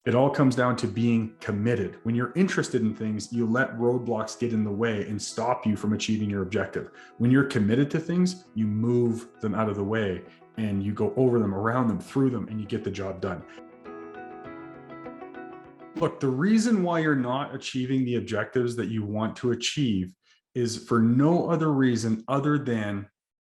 It all comes down to being committed. When you're interested in things, you let roadblocks get in the way and stop you from achieving your objective. When you're committed to things, you move them out of the way and you go over them, around them, through them, and you get the job done. Look, the reason why you're not achieving the objectives that you want to achieve is for no other reason other than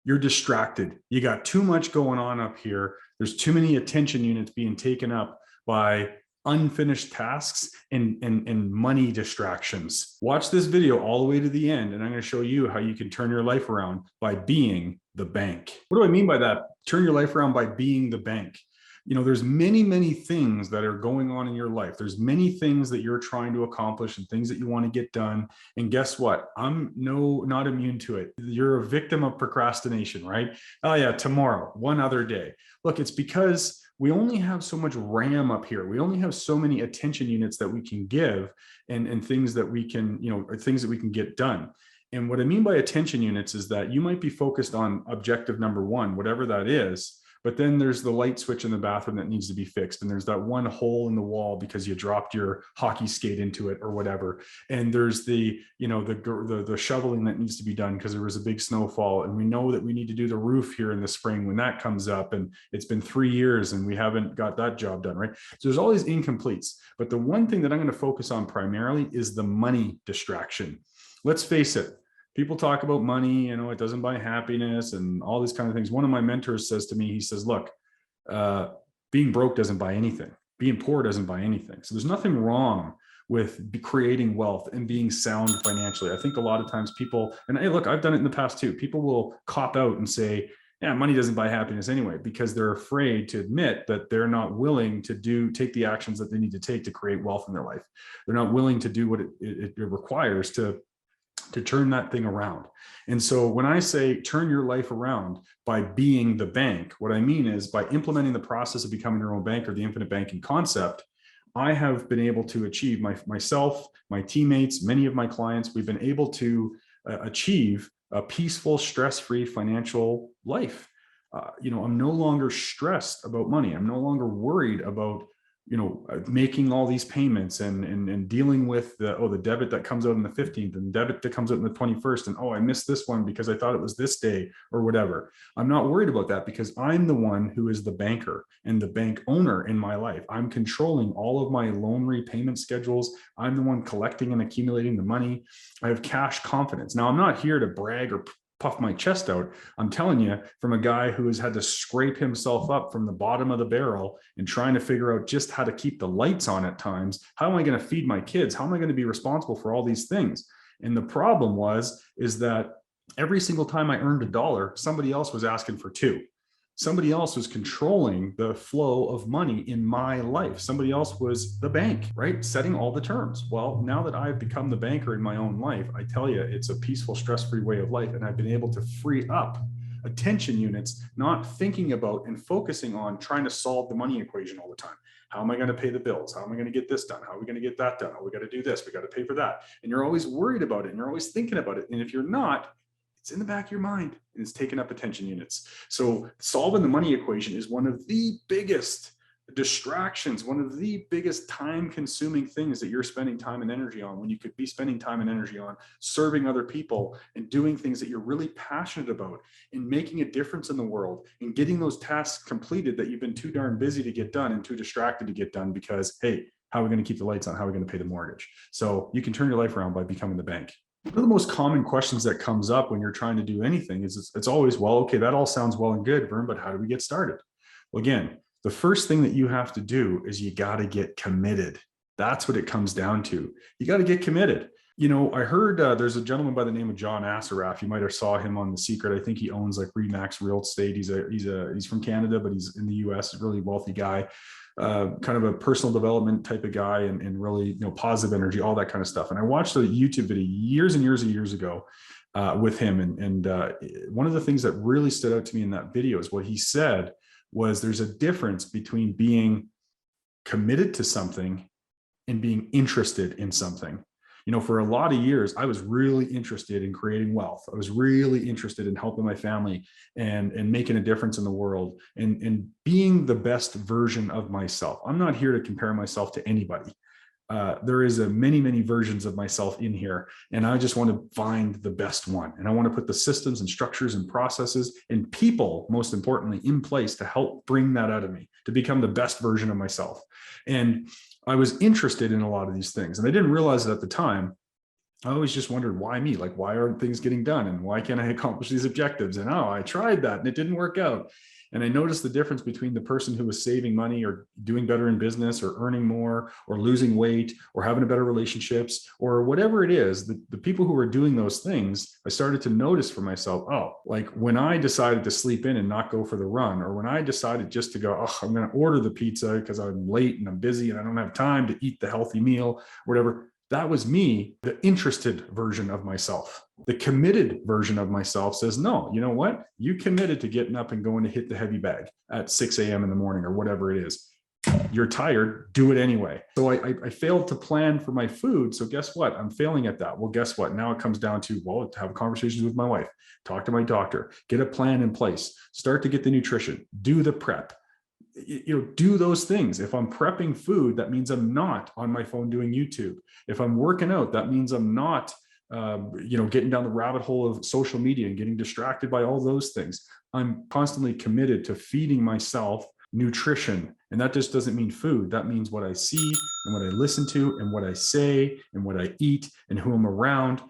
you're distracted. You got too much going on up here. There's too many attention units being taken up by unfinished tasks and money distractions. Watch this video all the way to the end, and I'm going to show you how you can turn your life around by being the bank. What do I mean by that? Turn your life around by being the bank. You know, there's many things that are going on in your life. There's many things that you're trying to accomplish and things that you want to get done. And guess what? I'm not immune to it. You're a victim of procrastination, right? Oh yeah, tomorrow, one other day. Look, it's because we only have so much RAM up here. We only have so many attention units that we can give and things that we can, things that we can get done. And what I mean by attention units is that you might be focused on objective number one, whatever that is. But then there's the light switch in the bathroom that needs to be fixed. And there's that one hole in the wall because you dropped your hockey skate into it or whatever. And there's the shoveling that needs to be done because there was a big snowfall. And we know that we need to do the roof here in the spring when that comes up. And it's been 3 years and we haven't got that job done, right? So there's all these incompletes. But the one thing that I'm going to focus on primarily is the money distraction. Let's face it. People talk about money, it doesn't buy happiness and all these kind of things. One of my mentors says to me, he says, look, being broke doesn't buy anything. Being poor doesn't buy anything. So there's nothing wrong with creating wealth and being sound financially. I think a lot of times people, and hey, look, I've done it in the past too. People will cop out and say, yeah, money doesn't buy happiness anyway, because they're afraid to admit that they're not willing to take the actions that they need to take to create wealth in their life. They're not willing to do what it requires to turn that thing around. And so when I say turn your life around by being the bank, what I mean is by implementing the process of becoming your own banker, the infinite banking concept, I have been able to achieve myself, my teammates, many of my clients, we've been able to achieve a peaceful, stress-free financial life. I'm no longer stressed about money. I'm no longer worried about making all these payments and dealing with the debit that comes out on the 15th and debit that comes out on the 21st. And I missed this one because I thought it was this day or whatever. I'm not worried about that because I'm the one who is the banker and the bank owner in my life. I'm controlling all of my loan repayment schedules. I'm the one collecting and accumulating the money. I have cash confidence. Now, I'm not here to brag or puff my chest out. I'm telling you, from a guy who has had to scrape himself up from the bottom of the barrel and trying to figure out just how to keep the lights on at times. How am I going to feed my kids? How am I going to be responsible for all these things? And the problem is that every single time I earned $1, somebody else was asking for $2. Somebody else was controlling the flow of money in my life. Somebody else was the bank, right? Setting all the terms. Well, now that I've become the banker in my own life, I tell you, it's a peaceful, stress-free way of life. And I've been able to free up attention units, not thinking about and focusing on trying to solve the money equation all the time. How am I going to pay the bills? How am I going to get this done? How are we going to get that done? Oh, we got to do this. We got to pay for that. And you're always worried about it. And you're always thinking about it. And if you're not, it's in the back of your mind and it's taking up attention units. So solving the money equation is one of the biggest distractions, one of the biggest time consuming things that you're spending time and energy on when you could be spending time and energy on serving other people and doing things that you're really passionate about and making a difference in the world and getting those tasks completed that you've been too darn busy to get done and too distracted to get done because, hey, how are we going to keep the lights on? How are we going to pay the mortgage? So you can turn your life around by becoming the bank. One of the most common questions that comes up when you're trying to do anything is it's always, well, okay, that all sounds well and good, Vern, but how do we get started? Well, again, the first thing that you have to do is you got to get committed. That's what it comes down to. You got to get committed. I heard there's a gentleman by the name of John Assaraf. You might have saw him on The Secret. I think he owns like Remax Real Estate. He's from Canada, but he's in the US, a really wealthy guy. Kind of a personal development type of guy and really, positive energy, all that kind of stuff. And I watched a YouTube video years and years ago with him. And one of the things that really stood out to me in that video is what he said was there's a difference between being committed to something and being interested in something. For a lot of years, I was really interested in creating wealth. I was really interested in helping my family and making a difference in the world and being the best version of myself. I'm not here to compare myself to anybody. There is many versions of myself in here, and I just want to find the best one. And I want to put the systems and structures and processes and people, most importantly, in place to help bring that out of me, to become the best version of myself. And I was interested in a lot of these things, and I didn't realize it at the time. I always just wondered, why me? Like, why aren't things getting done? And why can't I accomplish these objectives? And I tried that and it didn't work out. And I noticed the difference between the person who was saving money or doing better in business or earning more or losing weight or having a better relationships or whatever it is, the people who were doing those things, I started to notice for myself, like when I decided to sleep in and not go for the run, or when I decided just to go, I'm going to order the pizza because I'm late and I'm busy and I don't have time to eat the healthy meal, whatever. That was me, the interested version of myself. The committed version of myself says, no, you know what? You committed to getting up and going to hit the heavy bag at 6 a.m. in the morning or whatever it is. You're tired, do it anyway. So I failed to plan for my food. So guess what? I'm failing at that. Well, guess what? Now it comes down to, have conversations with my wife, talk to my doctor, get a plan in place, start to get the nutrition, do the prep. Do those things. If I'm prepping food, that means I'm not on my phone doing YouTube. If I'm working out, that means I'm not, getting down the rabbit hole of social media and getting distracted by all those things. I'm constantly committed to feeding myself nutrition. And that just doesn't mean food. That means what I see and what I listen to and what I say and what I eat and who I'm around.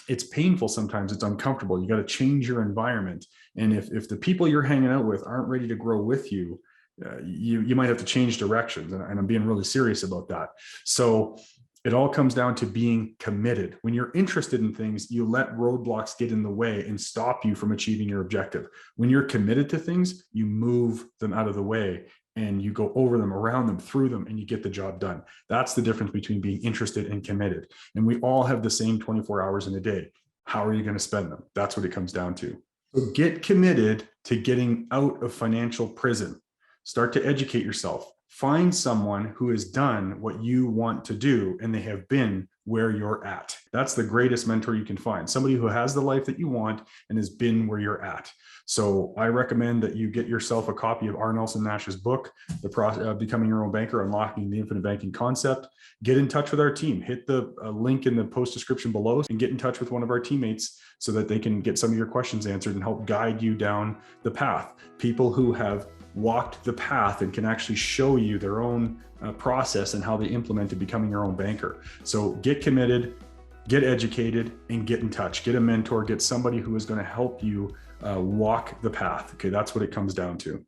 It's painful sometimes. It's uncomfortable. You got to change your environment. And if the people you're hanging out with aren't ready to grow with you, you might have to change directions. And I'm being really serious about that. So it all comes down to being committed. When you're interested in things, you let roadblocks get in the way and stop you from achieving your objective. When you're committed to things, you move them out of the way and you go over them, around them, through them, and you get the job done. That's the difference between being interested and committed. And we all have the same 24 hours in a day. How are you going to spend them? That's what it comes down to. So get committed to getting out of financial prison. Start to educate yourself. Find someone who has done what you want to do and they have been where you're at. That's the greatest mentor you can find. Somebody who has the life that you want and has been where you're at. So I recommend that you get yourself a copy of R. Nelson Nash's book, Becoming Your Own Banker, Unlocking the Infinite Banking Concept. Get in touch with our team. Hit the link in the post description below and get in touch with one of our teammates so that they can get some of your questions answered and help guide you down the path. People who have walked the path and can actually show you their own process and how they implemented becoming your own banker. So get committed, get educated, and get in touch. Get a mentor, get somebody who is going to help you walk the path. Okay, that's what it comes down to.